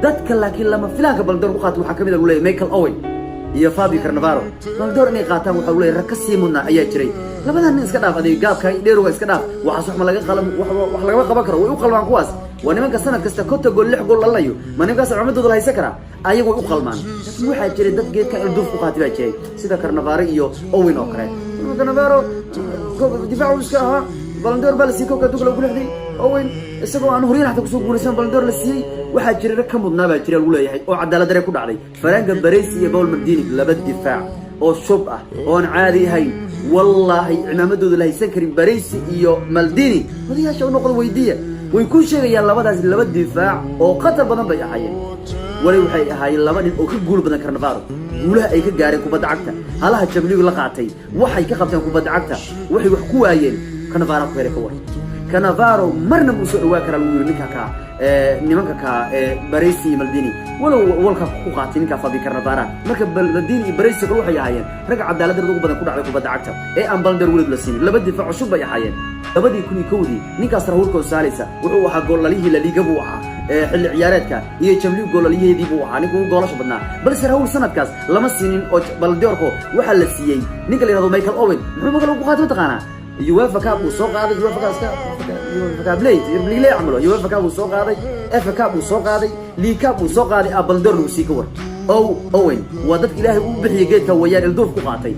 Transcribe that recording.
dadka laakiin lama filaanka baldoor ku qaato waxaa kamid ah leeyahay Michael Owen iyo Fabio Cannavaro baldoor inay qaataan waxa leeyahay rag ka sii mudna ayaa jiray labadan nin iska dhaaf adeeg gaabka dheeruga iska dhaaf waxa wax ma laga qalan wax laga qaban karo way u qalmaan kuwaas waa nimanka sanad kasta konta gool 6 gool lalayo ma nimankaas cummadooda la haysan kara ayagu u qalmaan laakiin waxa jiray dad geedka ilduuf ku qaatay baa jiray sida Cannavaro iyo Owen oo kale Cannavaro difaacu iska aha baldoor bal si kooka dugla ugu leexday Owen isagoo aan horiyeen xataa ku soo guulaysan baldoor la siiyay waxa jiray rag ka mudnaa baa jiray lagu leeyahay oo cadaalad dareen ku dhacday Franco Baresi iyo Paul Maldini laba difaac oo shub ah oo aan caadi ahayn wallahi ciidamadooda la haysan karin Baresi iyo Maldini wadiyaasha uu noqdo weydiiya way ku sheegayaan labadaas laba difaac oo qatar badan bay ahaayeen wali waxay ahaayeen laba nin oo ka guul badan Cannavaro guulaha ay ka gaareen kubadda cagta halaha Champions la qaatay waxay ka qabteen kubadda cagta waxay wax ku waayeen Cannavaro ku heerka war Cannavaro marna uu soo dhawaa kara lagu yiri nimanka ka Baresi iyo Maldini walow walka ku qaatay ninka Fabio Cannavaro marka Maldini iyo Baresi ku waxay ahaayeen rag cadaalad ugu badan ku dhacday kubadda cagta ee aan baldoor wali la siin laba difaac cusub bay ahaayeen labadii kun iyo kowdii ninkaas Raúl González wuxuu ahaa goolalihi La Liga buu ahaa xilli ciyaareedka iyo Champions goolalihiidii buu ahaa ninka ugu goolasho badnaa balse Raúl sanadkaas lama siinin oo baldoorko waxa la siiyay ninka la yiraahdo Michael Owen muxuu magaalo ku qaatay taqaana UEFA Cup uu soo qaaday UEFA Cup League عمله UEFA Cup uu soo qaaday FA Cup uu soo qaaday League Cup uu soo qaaday baldoor uu sii ka war Owen waa dad Ilaahay u bixiyay geedka wayaan ilduuf ku qaatay